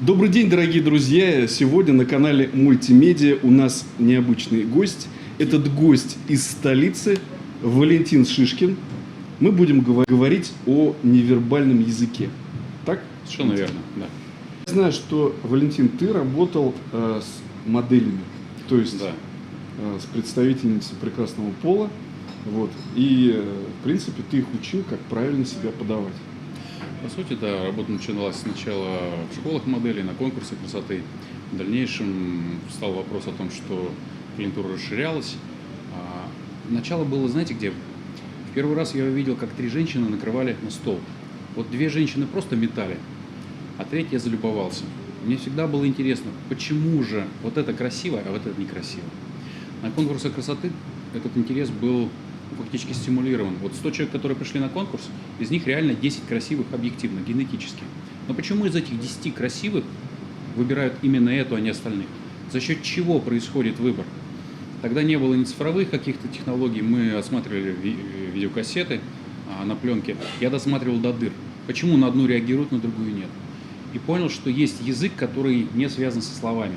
Добрый день, дорогие друзья! Сегодня на канале Мультимедиа у нас необычный гость. Этот гость из столицы, Валентин Шишкин. Мы будем говорить о невербальном языке. Так? Совершенно верно, да. Я знаю, что, Валентин, ты работал с моделями, то есть Да. С представительницей прекрасного пола. Вот. И, в принципе, ты их учил, как правильно себя подавать. По сути, да, работа начиналась сначала в школах моделей, на конкурсе красоты. В дальнейшем встал вопрос о том, что клиентура расширялась. Начало было, знаете, где? В первый раз я увидел, как 3 женщины накрывали на стол. Вот 2 женщины просто метали, а 3 я залюбовался. Мне всегда было интересно, почему же вот это красиво, а вот это некрасиво. На конкурсе красоты этот интерес был фактически стимулирован. Вот 100 человек, которые пришли на конкурс, из них реально 10 красивых объективно, генетически. Но почему из этих 10 красивых выбирают именно эту, а не остальных? За счет чего происходит выбор? Тогда не было ни цифровых каких-то технологий, мы осматривали видеокассеты на пленке. Я досматривал до дыр. Почему на одну реагируют, на другую нет? И понял, что есть язык, который не связан со словами.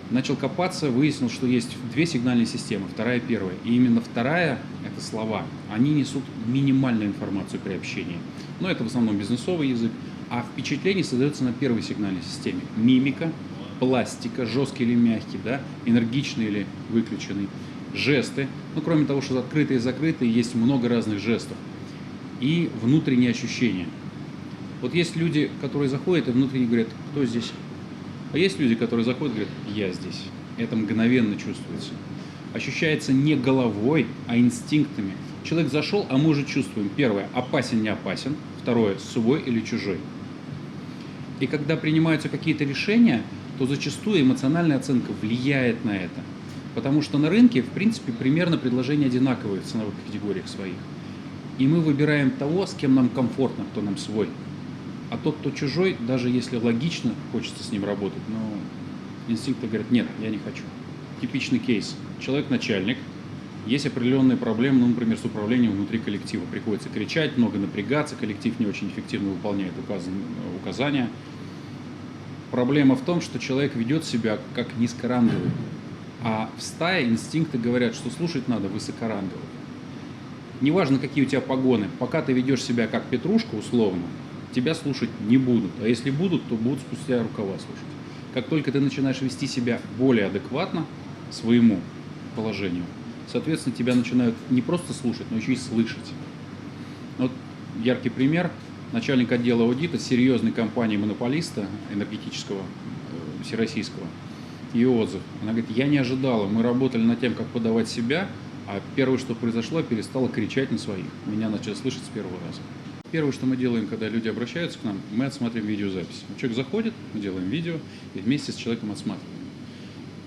Начал копаться, выяснил, что есть 2 сигнальные системы, вторая и первая. И именно вторая – это слова. Они несут минимальную информацию при общении. Но это в основном бизнесовый язык. А впечатление создается на первой сигнальной системе. Мимика, пластика, жесткий или мягкий, да, энергичный или выключенный, жесты. Ну, кроме того, что открытые и закрытые, есть много разных жестов. И внутренние ощущения. Вот есть люди, которые заходят и внутренне говорят, кто здесь? А есть люди, которые заходят и говорят, я здесь. Это мгновенно чувствуется. Ощущается не головой, а инстинктами. Человек зашел, а мы уже чувствуем. Первое, опасен, не опасен. Второе, свой или чужой. И когда принимаются какие-то решения, то зачастую эмоциональная оценка влияет на это. Потому что на рынке, в принципе, примерно предложения одинаковые в ценовых категориях своих. И мы выбираем того, с кем нам комфортно, кто нам свой. А тот, кто чужой, даже если логично хочется с ним работать, но инстинкты говорят, нет, я не хочу. Типичный кейс. Человек-начальник, есть определенные проблемы, ну, например, с управлением внутри коллектива. Приходится кричать, много напрягаться, коллектив не очень эффективно выполняет указания. Проблема в том, что человек ведет себя как низкоранговый. А в стае инстинкты говорят, что слушать надо высокоранговых. Неважно, какие у тебя погоны, пока ты ведешь себя как петрушка условно, тебя слушать не будут. А если будут, то будут спустя рукава слушать. Как только ты начинаешь вести себя более адекватно своему положению, соответственно, тебя начинают не просто слушать, но еще и слышать. Вот яркий пример. Начальник отдела аудита серьезной компании-монополиста энергетического, всероссийского. Ее отзыв. Она говорит, я не ожидала, мы работали над тем, как подавать себя, а первое, что произошло, перестала кричать на своих. Меня начали слышать с первого раза. Первое, что мы делаем, когда люди обращаются к нам, мы отсматриваем видеозапись. Человек заходит, мы делаем видео и вместе с человеком отсматриваем.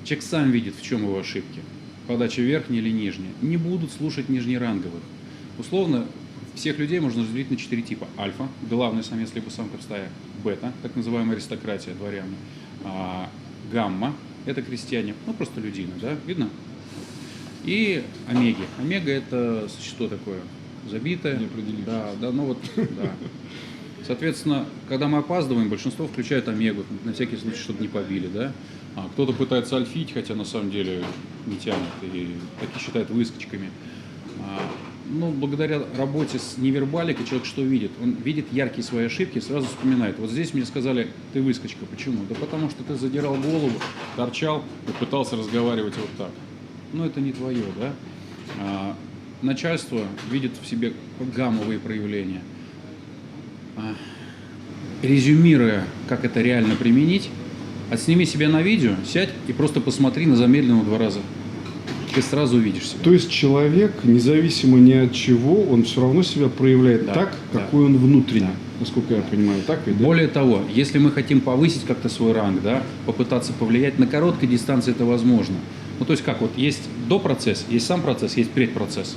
Человек сам видит, в чем его ошибки. Подача верхняя или нижняя. Не будут слушать нижнеранговых. Условно, всех людей можно разделить на 4 типа. Альфа, главный самец либо самка в стаях. Бета, так называемая аристократия, дворяне. Гамма, это крестьяне, ну просто людины, да, видно? И омеги. Омега это существо такое забитое. Да, ну вот, да. Соответственно, когда мы опаздываем, большинство включает омегу, на всякий случай, чтобы не побили, да. Кто-то пытается альфить, хотя на самом деле не тянет, и такие считают выскочками. Но благодаря работе с невербаликой человек что видит? Он видит яркие свои ошибки и сразу вспоминает. Вот здесь мне сказали, ты выскочка. Почему? Да потому что ты задирал голову, торчал и пытался разговаривать вот так. Но это не твое, да? Начальство видит в себе гаммовые проявления. Резюмируя, как это реально применить, отсними себя на видео, сядь и просто посмотри на замедленного 2 раза. Ты сразу увидишь себя. То есть человек, независимо ни от чего, он все равно себя проявляет так, какой он внутренне, насколько я понимаю, так ведь? Более того, если мы хотим повысить как-то свой ранг, да, попытаться повлиять, на короткой дистанции это возможно. Ну, то есть как, вот есть до-процесс, есть сам процесс, есть предпроцесс.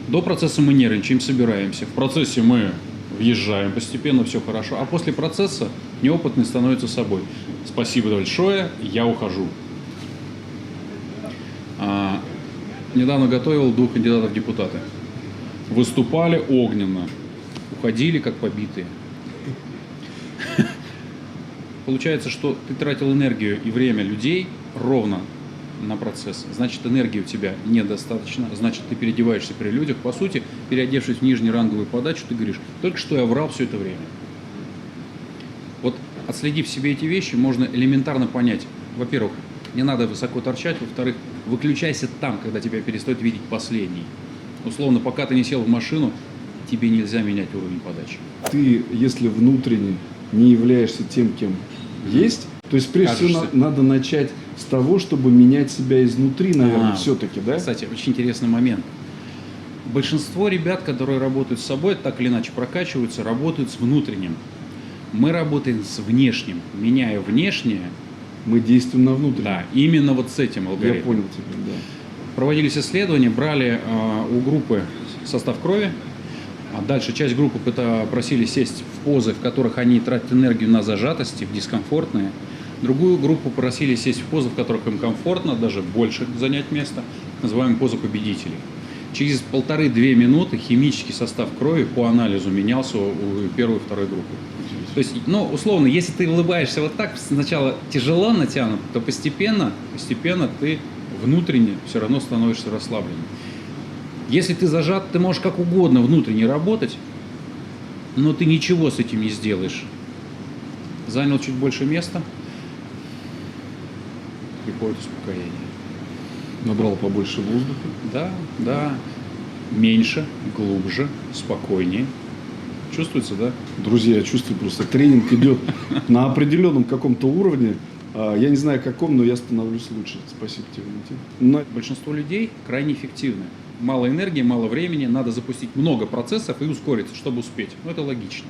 До процесса мы нервничаем, собираемся. В процессе мы въезжаем постепенно, все хорошо. А после процесса неопытный становится собой. Спасибо большое, я ухожу. Недавно готовил 2 кандидатов в депутаты. Выступали огненно, уходили как побитые. получается, что ты тратил энергию и время людей ровно на процесс. Значит, энергии у тебя недостаточно, значит, ты переодеваешься при людях. По сути, переодевшись в нижнеранговую подачу, ты говоришь, только что я врал все это время. Вот отследив себе эти вещи, можно элементарно понять. Во-первых, не надо высоко торчать. Во-вторых, выключайся там, когда тебя перестают видеть последний. Условно, пока ты не сел в машину, тебе нельзя менять уровень подачи. Ты, если внутренне не являешься тем, кем есть, то есть прежде всего Кажешься. надо начать с того, чтобы менять себя изнутри, наверное, все-таки, да? Кстати, очень интересный момент. Большинство ребят, которые работают с собой, так или иначе прокачиваются, работают с внутренним. Мы работаем с внешним. Меняя внешнее, Мы действуем на внутреннем. да, именно вот с этим Я алгоритмом. понял тебя, да. Проводились исследования, брали у группы состав крови, а дальше часть группы просили сесть в позы, в которых они тратят энергию на зажатости, в дискомфортные. Другую группу просили сесть в позы, в которых им комфортно, даже больше занять место, называемую позу победителей. Через 1,5-2 минуты химический состав крови по анализу менялся у первой и второй группы. То есть, ну, условно, если ты улыбаешься вот так, сначала тяжело натянут, то постепенно ты внутренне все равно становишься расслабленным. Если ты зажат, ты можешь как угодно внутренне работать, но ты ничего с этим не сделаешь. Занял чуть больше места, приходит успокоение. Набрал побольше воздуха. Да, меньше, глубже, спокойнее. Чувствуется, да? Друзья, я чувствую просто, тренинг идет на определенном каком-то уровне. Я не знаю каком, но я становлюсь лучше. Спасибо тебе, Валентин. Большинство людей крайне эффективны. Мало энергии, мало времени, надо запустить много процессов и ускориться, чтобы успеть. Ну, это логично.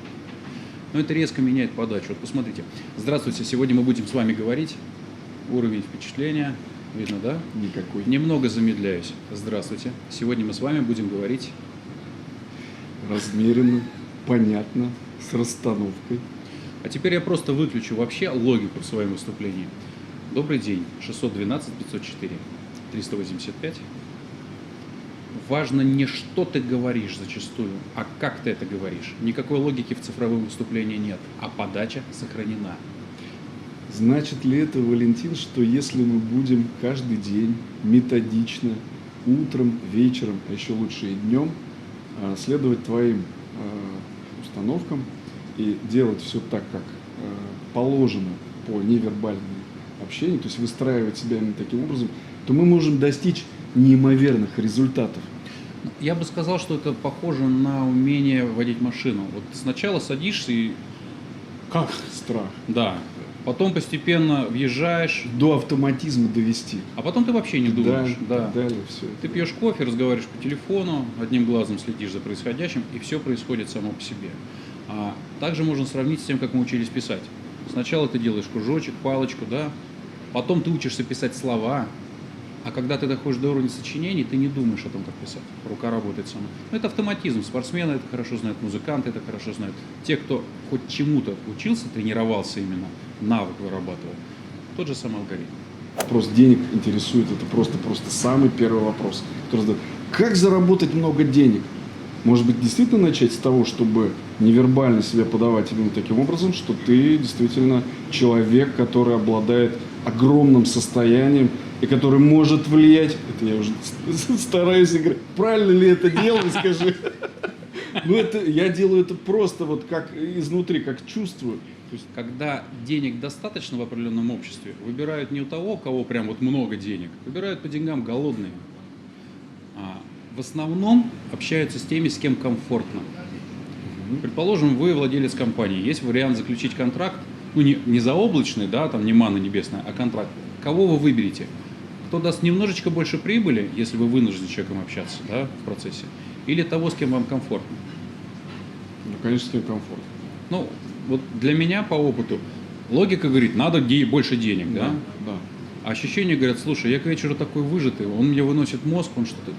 Но это резко меняет подачу. Вот посмотрите. Здравствуйте, сегодня мы будем с вами говорить. Уровень впечатления. Видно, да? Никакой. Немного замедляюсь. Здравствуйте. Сегодня мы с вами будем говорить. Размеренно, понятно, с расстановкой. А теперь я просто выключу вообще логику в своем выступлении. Добрый день. 612 504 385. Важно не что ты говоришь зачастую, а как ты это говоришь. Никакой логики в цифровом выступлении нет, а подача сохранена. Значит ли это, Валентин, что если мы будем каждый день методично, утром, вечером, а еще лучше и днем, следовать твоим установкам и делать все так, как положено по невербальному общению, то есть выстраивать себя именно таким образом, то мы можем достичь неимоверных результатов. Я бы сказал, что это похоже на умение водить машину. Вот сначала садишься и... Как страх. Да. Потом постепенно въезжаешь, До автоматизма довести. а потом ты вообще не думаешь. Да. Далее все. Ты пьешь кофе, разговариваешь по телефону, одним глазом следишь за происходящим, и все происходит само по себе. А также можно сравнить с тем, как мы учились писать. Сначала ты делаешь кружочек, палочку, да, потом ты учишься писать слова, а когда ты доходишь до уровня сочинений, ты не думаешь о том, как писать. Рука работает сама. Но это автоматизм. Спортсмены это хорошо знают, музыканты это хорошо знают. Те, кто хоть чему-то учился, тренировался именно, навык вырабатывал. Тот же самый алгоритм. Вопрос денег интересует, это просто самый первый вопрос, который задают. Как заработать много денег? Может быть, действительно начать с того, чтобы невербально себя подавать именно таким образом, что ты действительно человек, который обладает огромным состоянием и который может влиять. Это я уже стараюсь играть. Правильно ли это делаю, скажи? Ну, это я делаю это просто вот как изнутри, как чувствую. То есть, когда денег достаточно в определенном обществе, выбирают не у того, у кого прям вот много денег, выбирают по деньгам голодные. А в основном общаются с теми, с кем комфортно. Предположим, вы владелец компании, есть вариант заключить контракт, ну не заоблачный, да, там не манна небесная, а контракт. Кого вы выберете? Кто даст немножечко больше прибыли, если вы вынуждены с человеком общаться, да, в процессе, или того, с кем вам комфортно? Ну, конечно, тебе комфортно. Ну, вот для меня по опыту логика говорит, надо больше денег, да? Да. А ощущения говорят, слушай, я к вечеру такой выжатый, он мне выносит мозг, он что-то...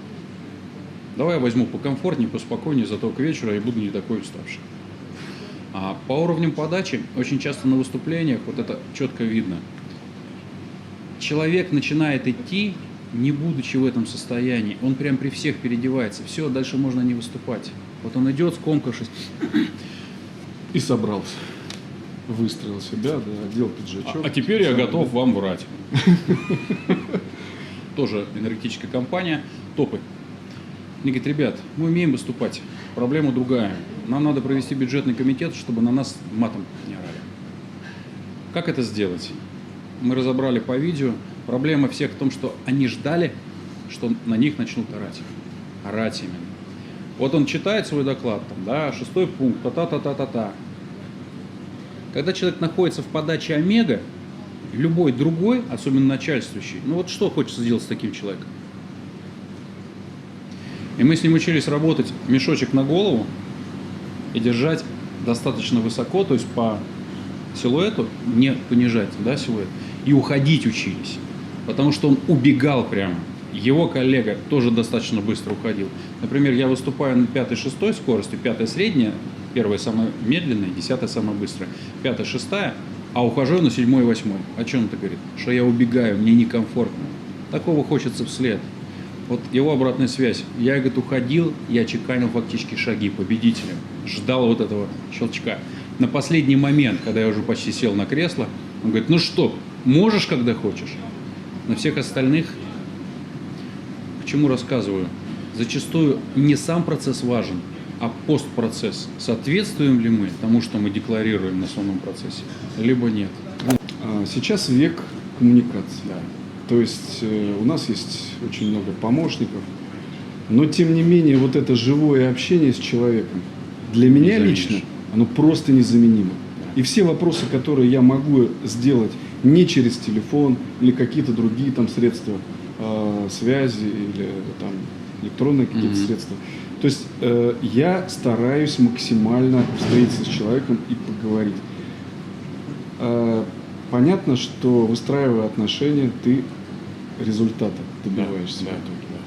Давай я возьму покомфортнее, поспокойнее, зато к вечеру я буду не такой уставший. А по уровням подачи очень часто на выступлениях вот это четко видно. Человек начинает идти, не будучи в этом состоянии, он прям при всех переодевается, все, дальше можно не выступать. Вот он идет, скомкавшись, И собрался. Выстроил себя, да, одел пиджачок. А теперь я готов вам врать. Тоже энергетическая компания, топы. Мне говорит, ребят, мы умеем выступать, проблема другая. Нам надо провести бюджетный комитет, чтобы на нас матом не орали. Как это сделать? Мы разобрали по видео. Проблема всех в том, что они ждали, что на них начнут орать. Орать именно. Вот он читает свой доклад, там, да, 6-й пункт, та-та-та-та-та-та. Когда человек находится в подаче омега, любой другой, особенно начальствующий, ну вот что хочется сделать с таким человеком? И мы с ним учились работать мешочек на голову и держать достаточно высоко, то есть по силуэту, не понижать, да, силуэт, и уходить учились. Потому что он убегал прямо. Его коллега тоже достаточно быстро уходил. Например, я выступаю на 5-6 скорости, 5-я средняя, 1-я самая медленная, 10-я самая быстрая, 5-я 6-я, а ухожу на 7-й и 8-й. О чем это говорит? Что я убегаю, мне некомфортно. Такого хочется вслед. Вот его обратная связь. Я, говорит, уходил, я чеканил фактически шаги победителя. Ждал вот этого щелчка. На последний момент, когда я уже почти сел на кресло, он говорит, ну что, можешь, когда хочешь. На всех остальных, к чему рассказываю, зачастую не сам процесс важен, а постпроцесс. Соответствуем ли мы тому, что мы декларируем на самом процессе, либо нет. Сейчас век коммуникации. Да. То есть у нас есть очень много помощников, но тем не менее вот это живое общение с человеком для меня лично, оно просто незаменимо. И все вопросы, которые я могу сделать не через телефон или какие-то другие там средства связи или там электронные какие-то средства. То есть я стараюсь максимально встретиться с человеком и поговорить. Понятно, что выстраивая отношения, ты результата добиваешься в итоге.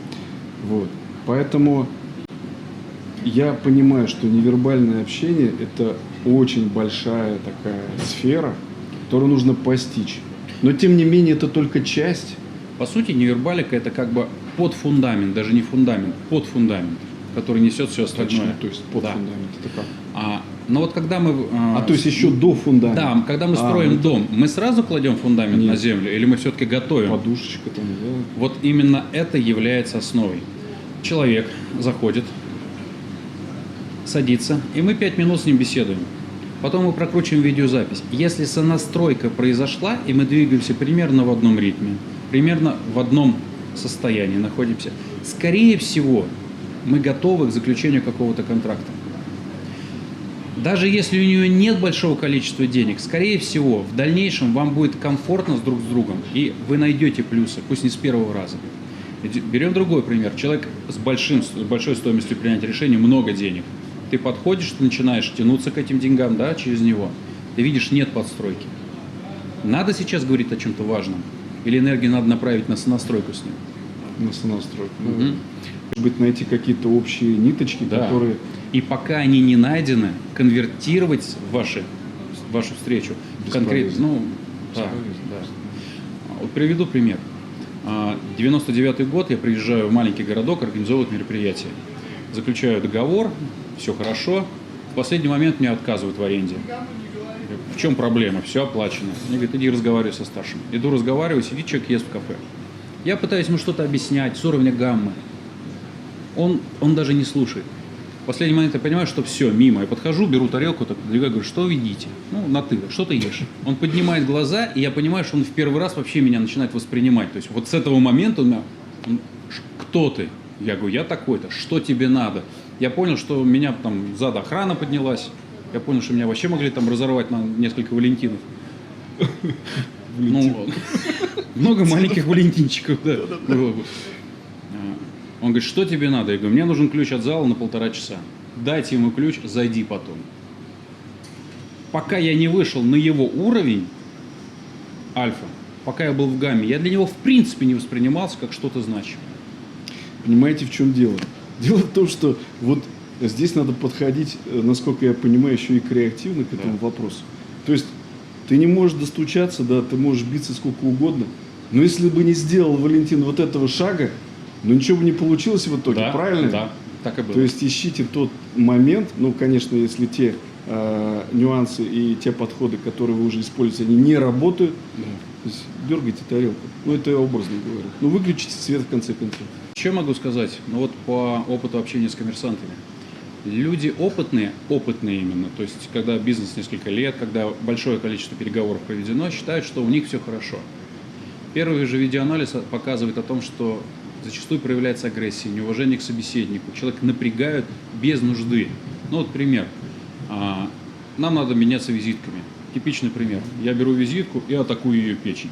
Вот. Поэтому я понимаю, что невербальное общение – это очень большая такая сфера, которую нужно постичь. Но тем не менее это только часть. По сути, невербалика – это как бы подфундамент, даже не фундамент, подфундамент, который несет все остальное. Точно, то есть подфундамент. Это как? Но вот когда мы… то есть еще до фундамента. Да, когда мы строим дом, мы сразу кладем фундамент на землю или мы все-таки готовим? Подушечка там, да. Вот именно это является основой. Человек заходит, садится, и мы 5 минут с ним беседуем. Потом мы прокручиваем видеозапись. Если сонастройка произошла, и мы двигаемся примерно в одном ритме, примерно в одном состоянии находимся, скорее всего, мы готовы к заключению какого-то контракта. Даже если у нее нет большого количества денег, скорее всего, в дальнейшем вам будет комфортно друг с другом, и вы найдете плюсы, пусть не с первого раза. Берем другой пример. Человек с большой стоимостью принятия решений, много денег. Ты подходишь, ты начинаешь тянуться к этим деньгам, да, через него. Ты видишь, нет подстройки. Надо сейчас говорить о чем-то важном? Или энергию надо направить на сонастройку с ним? На сонастройку. Может быть, найти какие-то общие ниточки, которые… И пока они не найдены, конвертировать вашу встречу в конкретно. Да. Вот приведу пример. 99-й год, я приезжаю в маленький городок, организовывают мероприятие. Заключаю договор, все хорошо. В последний момент мне отказывают в аренде. В чем проблема? Все оплачено. Мне говорят, иди разговаривай со старшим. Иду разговариваю, сидит человек, ест в кафе. Я пытаюсь ему что-то объяснять с уровня гаммы. Он даже не слушает. В последний момент я понимаю, что все, мимо. Я подхожу, беру тарелку, так двигаю, говорю, что вы едите? Ну, на ты, что ты ешь? Он поднимает глаза, и я понимаю, что он в первый раз вообще меня начинает воспринимать. То есть вот с этого момента кто ты? Я говорю, я такой-то, что тебе надо? Я понял, что у меня там сзади охрана поднялась. Я понял, что меня вообще могли там разорвать на несколько валентинов. Много маленьких валентинчиков, да. Он говорит, что тебе надо? Я говорю, мне нужен ключ от зала на 1,5 часа. Дайте ему ключ, зайди потом. Пока я не вышел на его уровень альфа, пока я был в гамме, я для него в принципе не воспринимался как что-то значимое. Понимаете, в чем дело? Дело в том, что вот здесь надо подходить, насколько я понимаю, еще и креативно к этому вопросу. То есть ты не можешь достучаться, да, ты можешь биться сколько угодно, но если бы не сделал Валентин вот этого шага, ну ничего бы не получилось в итоге, Да, правильно? Да, так и было. То есть ищите тот момент, ну, конечно, если те нюансы и те подходы, которые вы уже используете, они не работают, Да. то есть дергайте тарелку. Ну, это я образно говорю. Ну, выключите свет в конце концов. Что могу сказать? Ну вот по опыту общения с коммерсантами. Люди опытные именно, то есть когда бизнес несколько лет, когда большое количество переговоров проведено, считают, что у них все хорошо. Первый же видеоанализ показывает о том, что зачастую проявляется агрессия, неуважение к собеседнику. Человек напрягают без нужды. Ну вот пример. Нам надо меняться визитками. Типичный пример. Я беру визитку и атакую ее печень.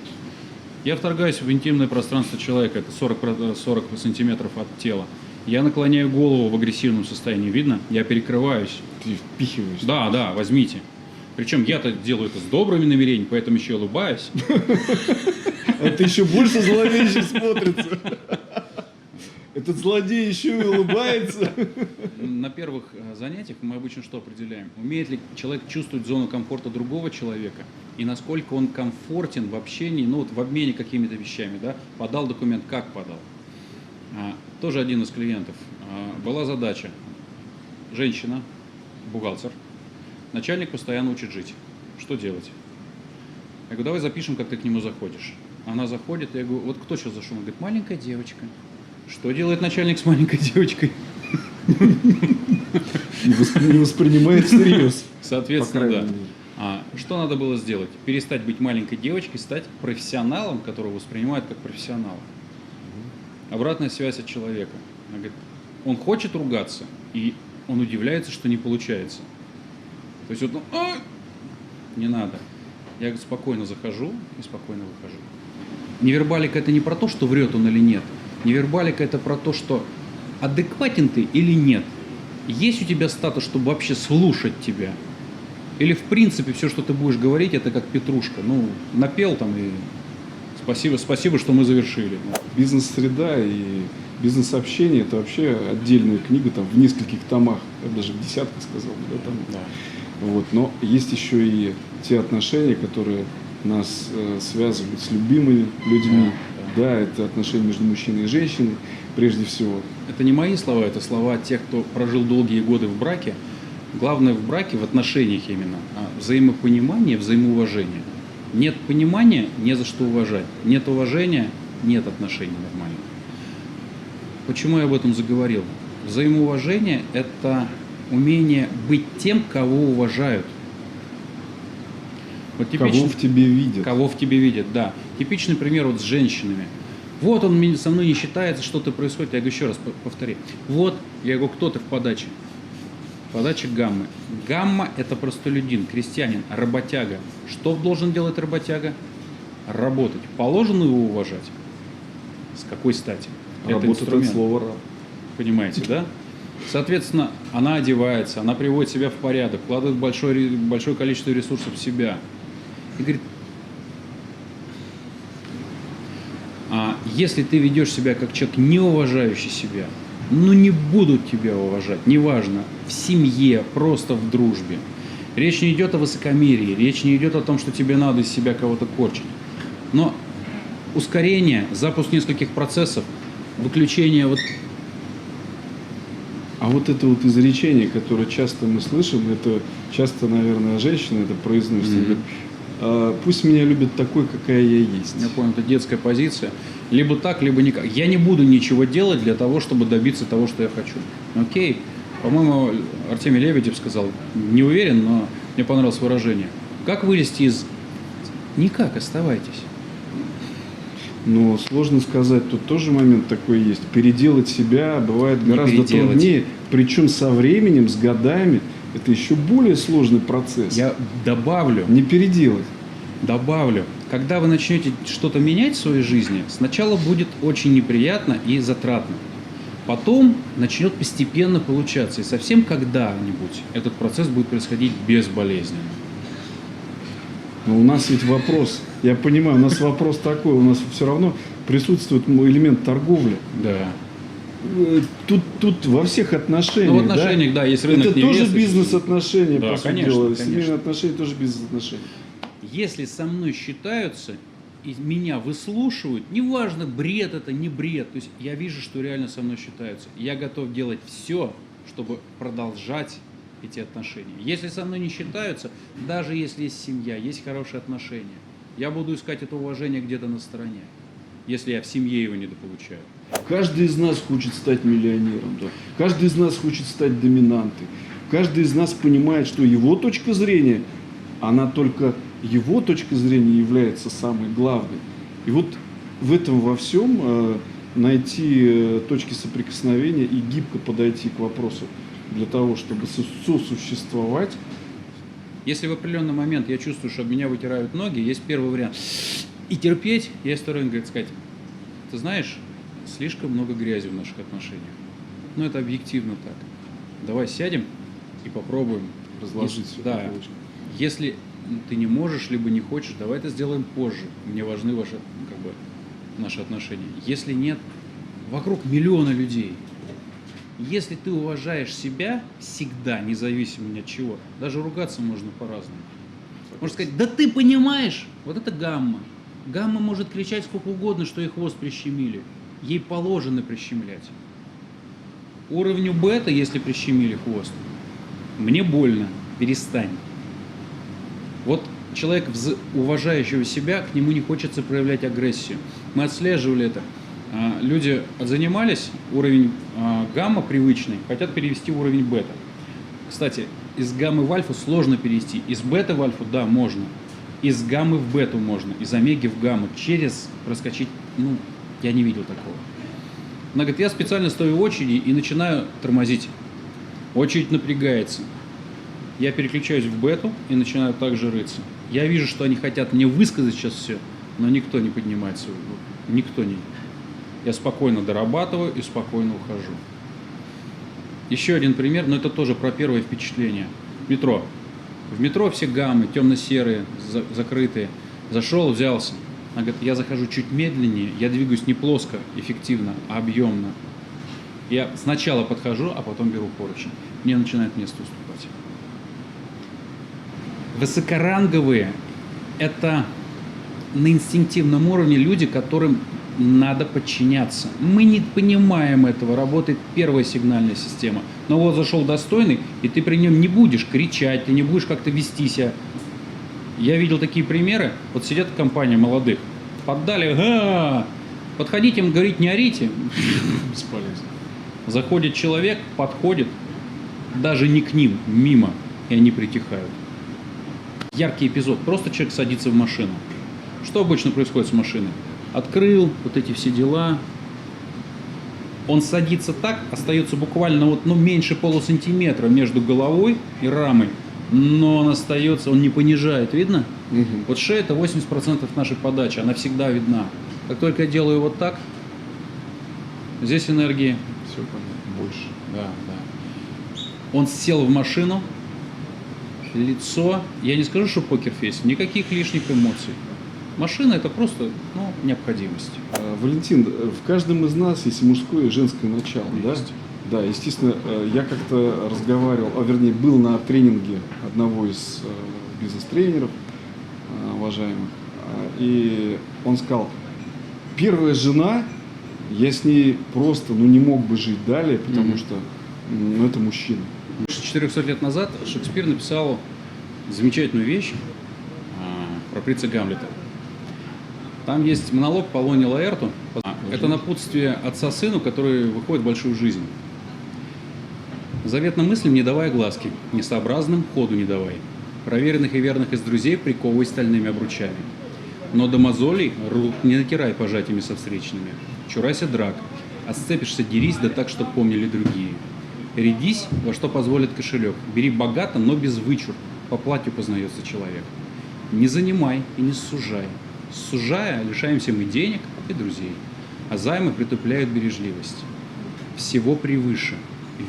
Я вторгаюсь в интимное пространство человека, это 40 сантиметров от тела. Я наклоняю голову в агрессивном состоянии. Видно? Я перекрываюсь. Ты впихиваешь. Да, возьмите. Причем я-то делаю это с добрыми намерениями, поэтому еще улыбаюсь. Это еще больше зловеще смотрится. Этот злодей еще и улыбается. На первых занятиях мы обычно что определяем? Умеет ли человек чувствовать зону комфорта другого человека и насколько он комфортен в общении, ну вот в обмене какими-то вещами, да? Подал документ, как подал. Тоже один из клиентов. Была задача. Женщина, бухгалтер, начальник постоянно учит жить. Что делать? Я говорю, давай запишем, как ты к нему заходишь. Она заходит, я говорю, вот кто сейчас зашел? Он говорит, маленькая девочка. Что делает начальник с маленькой девочкой? Не воспринимает всерьез. Соответственно, да. Что надо было сделать? Перестать быть маленькой девочкой, стать профессионалом, которого воспринимают как профессионала. Обратная связь от человека. Она говорит, он хочет ругаться, и он удивляется, что не получается. То есть вот, не надо. Я говорю, спокойно захожу и спокойно выхожу. Невербалика это не про то, что врет он или нет. Невербалика это про то, что адекватен ты или нет. Есть у тебя статус, чтобы вообще слушать тебя? Или в принципе все, что ты будешь говорить, это как петрушка. Ну, напел там и спасибо, что мы завершили. Бизнес-среда и бизнес-общение – это вообще отдельная книга там, в нескольких томах, я бы даже в десятках сказал. Да, там. Да. Вот. Но есть еще и те отношения, которые нас связывают с любимыми людьми. Да, это отношения между мужчиной и женщиной, прежде всего. Это не мои слова, это слова тех, кто прожил долгие годы в браке. Главное в браке, в отношениях именно, взаимопонимание, взаимоуважение. Нет понимания, не за что уважать. Нет уважения, нет отношений нормальных. Почему я об этом заговорил? Взаимоуважение – это умение быть тем, кого уважают. Вот Кого в тебе видят. Кого в тебе видят, да. Типичный пример вот с женщинами. Вот он со мной не считается, что-то происходит. Я говорю, еще раз повтори. Вот, я говорю, кто ты в подаче? Подача гаммы. Гамма – это простолюдин, крестьянин, работяга. Что должен делать работяга? Работать. Положено его уважать? С какой стати? Работать это от слова «раб». Понимаете, да? Соответственно, она одевается, она приводит себя в порядок, вкладывает большое количество ресурсов в себя. И говорит, если ты ведешь себя как человек, не уважающий себя, ну не будут тебя уважать, неважно, в семье, просто в дружбе. Речь не идет о высокомерии, речь не идет о том, что тебе надо из себя кого-то корчить. Но ускорение, запуск нескольких процессов, выключение вот... А вот это вот изречение, которое часто мы слышим, это часто, наверное, женщина это произносит. Говорит, пусть меня любят такой, какая я есть. Я понял, это детская позиция. Либо так, либо никак. Я не буду ничего делать для того, чтобы добиться того, что я хочу. Окей. По-моему, Артемий Лебедев сказал, не уверен, но мне понравилось выражение. Как вылезти из... Никак, оставайтесь. Но сложно сказать, тут тоже момент такой есть. Переделать себя бывает гораздо труднее. Причем со временем, с годами, это еще более сложный процесс. Я добавлю. Не переделать. Добавлю. Когда вы начнете что-то менять в своей жизни, сначала будет очень неприятно и затратно. Потом начнет постепенно получаться. И совсем когда-нибудь этот процесс будет происходить безболезненно. Но у нас ведь вопрос, я понимаю, у нас вопрос такой, у нас все равно присутствует элемент торговли. Да. Тут во всех отношениях. Ну, в отношениях, да, есть рынок это невесты. тоже бизнес-отношения, Да, по сути конечно, дела. конечно. Семейные отношения тоже бизнес-отношения. Если со мной считаются и меня выслушивают, неважно, бред это, не бред, то есть я вижу, что реально со мной считаются. Я готов делать все, чтобы продолжать эти отношения. Если со мной не считаются, даже если есть семья, есть хорошие отношения, я буду искать это уважение где-то на стороне, если я в семье его недополучаю. Каждый из нас хочет стать миллионером, да. Каждый из нас хочет стать доминантой. Каждый из нас понимает, что его точка зрения, она только его точка зрения является самой главной. И вот в этом во всем найти точки соприкосновения и гибко подойти к вопросу для того, чтобы сосуществовать. Если в определенный момент я чувствую, что об меня вытирают ноги, есть первый вариант. И терпеть, есть второй вариант, сказать, ты знаешь, слишком много грязи в наших отношениях. Но это объективно так. Давай сядем и попробуем. Разложить все по Да. полочкам. Если ты не можешь, либо не хочешь, давай это сделаем позже. Мне важны наши отношения. Если нет, вокруг миллиона людей. Если ты уважаешь себя всегда, независимо ни от чего, даже ругаться можно по-разному. Можно сказать, да ты понимаешь, вот это гамма. Гамма может кричать сколько угодно, что ей хвост прищемили. Ей положено прищемлять. Уровню бета, если прищемили хвост, мне больно, перестань. Вот человек, уважающего себя, к нему не хочется проявлять агрессию. Мы отслеживали это. Люди занимались, уровень гамма привычный, хотят перевести в уровень бета. Кстати, из гаммы в альфу сложно перевести. Из бета в альфу, да, можно. Из гаммы в бету можно. Из омеги в гамму. Через проскочить, я не видел такого. Она говорит, я специально стою в очереди и начинаю тормозить. Очередь напрягается. Я переключаюсь в бету и начинаю также рыться. Я вижу, что они хотят мне высказать сейчас все, но никто не поднимает свою руку. Никто не. Я спокойно дорабатываю и спокойно ухожу. Еще один пример, но это тоже про первое впечатление. Метро. В метро все гаммы, темно-серые, закрытые. Зашел, взялся. Она говорит, я захожу чуть медленнее, я двигаюсь не плоско, эффективно, а объемно. Я сначала подхожу, а потом беру поручень. Мне начинает место уступать. Высокоранговые – это на инстинктивном уровне люди, которым надо подчиняться. Мы не понимаем этого, работает первая сигнальная система. Но вот зашел достойный, и ты при нем не будешь кричать, ты не будешь как-то вести себя. Я видел такие примеры, вот сидят компания молодых, поддали, подходите им говорить, не орите. Бесполезно. Заходит человек, подходит, даже не к ним, мимо, и они притихают. Яркий эпизод, просто человек садится в машину. Что обычно происходит с машиной? Открыл, вот эти все дела. Он садится так, остается буквально меньше полусантиметра между головой и рамой. Но он остается, он не понижает, видно? Угу. Вот шея – это 80% нашей подачи, она всегда видна. Как только я делаю вот так, здесь энергии. Все понятно. Больше. Да. Он сел в машину, лицо, я не скажу, что покерфейс, никаких лишних эмоций. Машина – это просто необходимость. Валентин, в каждом из нас есть мужское и женское начало, да? Да, естественно, я как-то разговаривал, был на тренинге одного из бизнес-тренеров уважаемых, и он сказал, первая жена, я с ней просто не мог бы жить далее, потому что это мужчина. Больше 400 лет назад Шекспир написал замечательную вещь про принца Гамлета. Там есть монолог Полония Лаэрту. Это напутствие отца сыну, который выходит в большую жизнь. Заветным мыслям не давай глазки, несообразным ходу не давай. Проверенных и верных из друзей приковывай стальными обручами. Но до мозолей рук не натирай пожатиями со встречными. Чурайся драк, отсцепишься, дерись, да так, что помнили другие. Рядись, во что позволит кошелек. Бери богато, но без вычур. По платью познается человек. Не занимай и не сужай. Сужая, лишаемся мы денег и друзей. А займы притупляют бережливость. Всего превыше.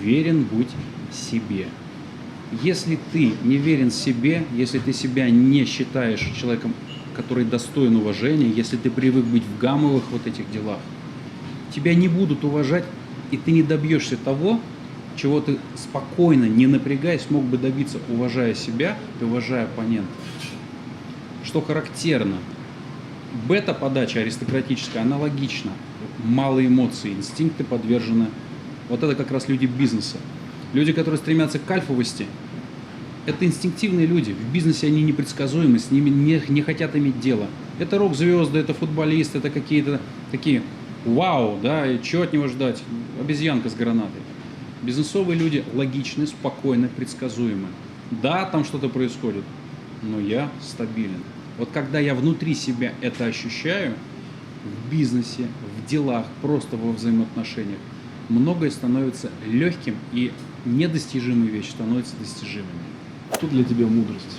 Верен будь себе. Если ты не верен себе, если ты себя не считаешь человеком, который достоин уважения, если ты привык быть в гаммовых этих делах, тебя не будут уважать, и ты не добьешься того, чего ты спокойно, не напрягаясь, мог бы добиться, уважая себя и уважая оппонента. Что характерно, бета-подача аристократическая аналогична. Мало эмоций, инстинкты подвержены. Вот это как раз люди бизнеса. Люди, которые стремятся к альфовости, это инстинктивные люди. В бизнесе они непредсказуемы, с ними не хотят иметь дело. Это рок-звезды, это футболисты, это какие-то такие вау, да, и чего от него ждать? Обезьянка с гранатой. Бизнесовые люди логичны, спокойны, предсказуемы. Да, там что-то происходит, но я стабилен. Вот когда я внутри себя это ощущаю, в бизнесе, в делах, просто во взаимоотношениях, многое становится легким, и недостижимые вещи становятся достижимыми. Что для тебя мудрость?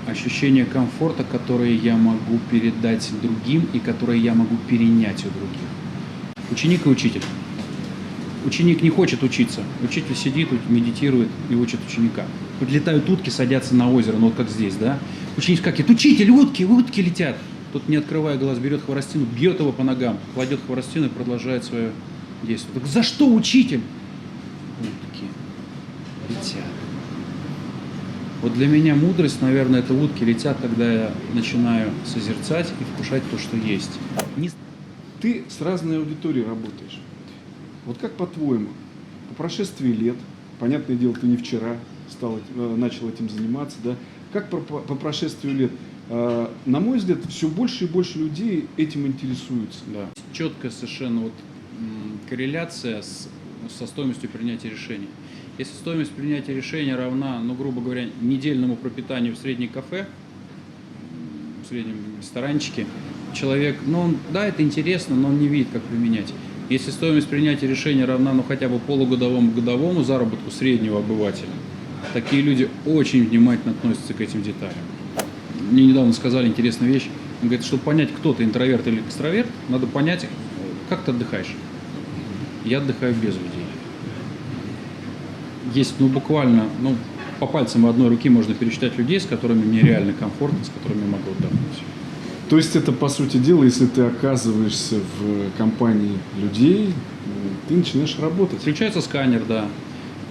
Ощущение комфорта, которое я могу передать другим и которое я могу перенять у других. Ученик и учитель. Ученик не хочет учиться. Учитель сидит, медитирует и учит ученика. Вот летают утки, садятся на озеро, ну вот как здесь, да? Ученик скакивает: учитель, утки летят. Тот, не открывая глаз, берет хворостину, бьет его по ногам, кладет хворостину и продолжает свое действие. Так за что учитель? Утки летят. Вот для меня мудрость, наверное, это утки летят, когда я начинаю созерцать и вкушать то, что есть. Ты с разной аудиторией работаешь. Вот как по-твоему, по прошествии лет, понятное дело, ты не вчера начал этим заниматься, да? Как по прошествию лет, на мой взгляд, все больше и больше людей этим интересуются. Да. Четкая совершенно корреляция со стоимостью принятия решений. Если стоимость принятия решения равна, ну, грубо говоря, недельному пропитанию в среднем кафе, в среднем ресторанчике, человек, да, это интересно, но он не видит, как применять. Если стоимость принятия решения равна, ну, хотя бы годовому заработку среднего обывателя, такие люди очень внимательно относятся к этим деталям. Мне недавно сказали интересную вещь. Он говорит, чтобы понять, кто ты, интроверт или экстраверт, надо понять, как ты отдыхаешь. Я отдыхаю без людей. Есть, буквально, по пальцам одной руки можно пересчитать людей, с которыми мне реально комфортно, с которыми я могу отдохнуть. То есть это, по сути дела, если ты оказываешься в компании людей, ты начинаешь работать. Включается сканер, да.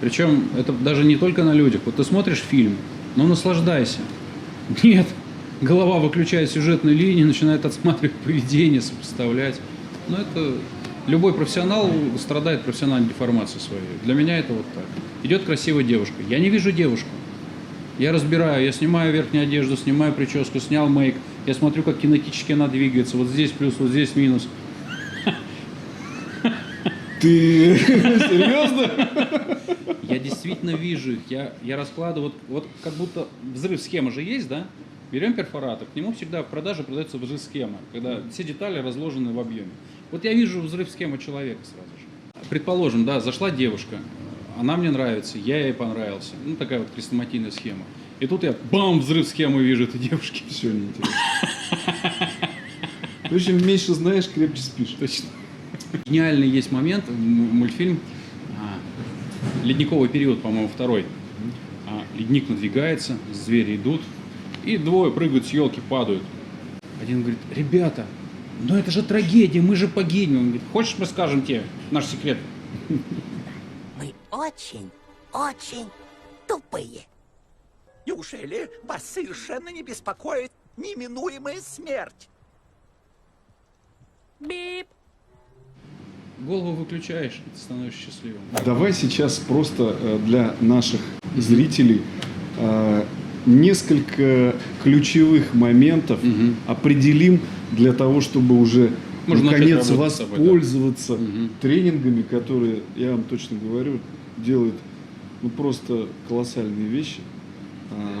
Причем это даже не только на людях. Вот ты смотришь фильм, наслаждайся. Нет, голова выключает сюжетную линию, начинает отсматривать поведение, сопоставлять. Это любой профессионал страдает профессиональной деформацией своей. Для меня это вот так. Идет красивая девушка. Я не вижу девушку. Я разбираю, я снимаю верхнюю одежду, снимаю прическу, снял мейк. Я смотрю, как кинетически она двигается. Вот здесь плюс, вот здесь минус. Ты серьезно? Я действительно вижу их. Я раскладываю, вот как будто взрыв схемы же есть, да? Берем перфоратор, к нему всегда в продаже продается взрыв схема, когда все детали разложены в объеме. Вот я вижу взрыв схемы человека сразу же. Предположим, да, зашла девушка, она мне нравится, я ей понравился. Такая вот хрестоматийная схема. И тут я, бам, взрыв схемы вижу этой девушки. Все неинтересно. В общем, меньше знаешь, крепче спишь. Точно. Гениальный есть момент, мультфильм «Ледниковый период», по-моему, второй. Ледник надвигается, звери идут, и двое прыгают с елки, падают. Один говорит: ребята, это же трагедия, мы же погибнем. Он говорит: хочешь, мы скажем тебе наш секрет? Мы очень, очень тупые. Неужели вас совершенно не беспокоит неминуемая смерть? Бип. Голову выключаешь, и ты становишься счастливым. Давай сейчас просто для наших зрителей несколько ключевых моментов определим для того, чтобы уже Можно наконец начать работать с собой, да. воспользоваться тренингами, которые, я вам точно говорю, делают просто колоссальные вещи,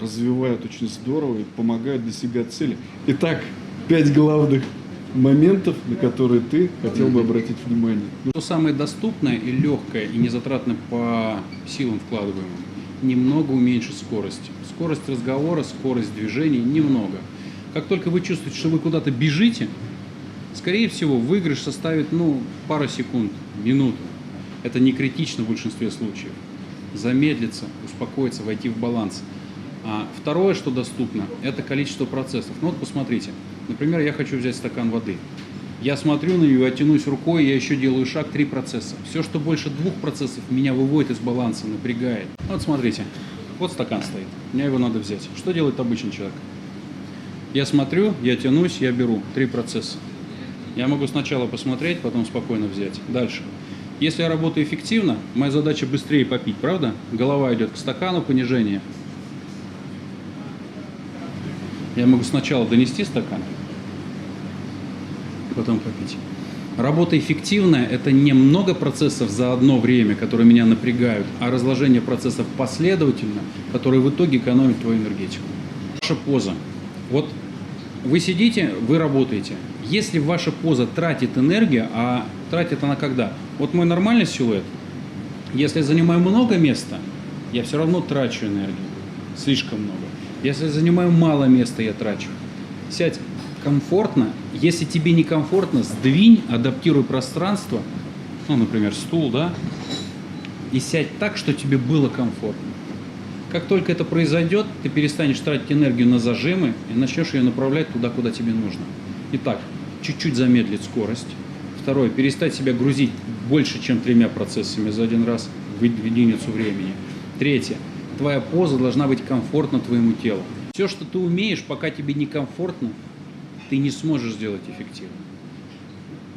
развивают очень здорово и помогают достигать цели. Итак, 5 главных моментов, на которые ты хотел бы обратить внимание. Что самое доступное и легкое, и незатратно по силам вкладываемым, немного уменьшить скорость. Скорость разговора, скорость движения немного. Как только вы чувствуете, что вы куда-то бежите, скорее всего, выигрыш составит пару секунд, минуту. Это не критично в большинстве случаев. Замедлиться, успокоиться, войти в баланс. А второе, что доступно, это количество процессов. Посмотрите. Например, я хочу взять стакан воды. Я смотрю на нее, тянусь рукой, я еще делаю шаг, 3 процесса. Все, что больше 2 процессов, меня выводит из баланса, напрягает. Смотрите, вот стакан стоит, мне его надо взять. Что делает обычный человек? Я смотрю, я тянусь, я беру 3 процесса. Я могу сначала посмотреть, потом спокойно взять. Дальше. Если я работаю эффективно, моя задача быстрее попить, правда? Голова идет к стакану, понижение. Я могу сначала донести стакан, потом попить. Работа эффективная – это не много процессов за одно время, которые меня напрягают, а разложение процессов последовательно, которые в итоге экономят твою энергетику. Ваша поза. Вот вы сидите, вы работаете. Если ваша поза тратит энергию, а тратит она когда? Вот мой нормальный силуэт, если я занимаю много места, я все равно трачу энергию. Слишком много. Если я занимаю мало места, я трачу. Сядь комфортно. Если тебе некомфортно, сдвинь, адаптируй пространство. Ну, например, стул, да? И сядь так, что тебе было комфортно. Как только это произойдет, ты перестанешь тратить энергию на зажимы и начнешь ее направлять туда, куда тебе нужно. Итак, чуть-чуть замедлить скорость. Второе, перестать себя грузить больше, чем 3 процессами за один раз в единицу времени. Третье, твоя поза должна быть комфортна твоему телу. Все, что ты умеешь, пока тебе некомфортно, ты не сможешь сделать эффективно.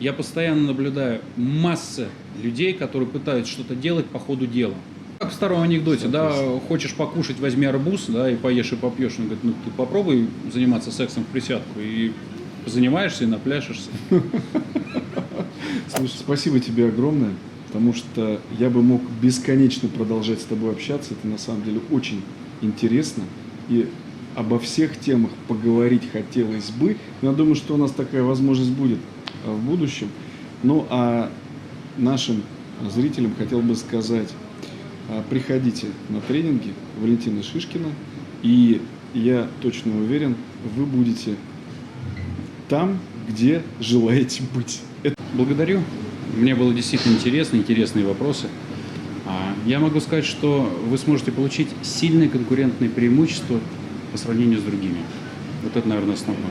Я постоянно наблюдаю массу людей, которые пытаются что-то делать по ходу дела. Как в старом анекдоте, да, хочешь покушать, возьми арбуз, да, и поешь, и попьешь. Он говорит, ну ты попробуй заниматься сексом в присядку, и занимаешься, и напляшешься. Слушай, спасибо тебе огромное, потому что я бы мог бесконечно продолжать с тобой общаться. Это на самом деле очень интересно. И обо всех темах поговорить хотелось бы. Но я думаю, что у нас такая возможность будет в будущем. Ну, а нашим зрителям хотел бы сказать, приходите на тренинги Валентины Шишкина, и я точно уверен, вы будете там, где желаете быть. Благодарю. Мне было действительно интересно, интересные вопросы. Я могу сказать, что вы сможете получить сильное конкурентное преимущество по сравнению с другими. Вот это, наверное, основное.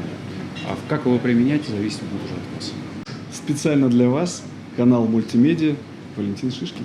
А как его применять, зависит будет уже от вас. Специально для вас канал Мультимедиа Валентин Шишкин.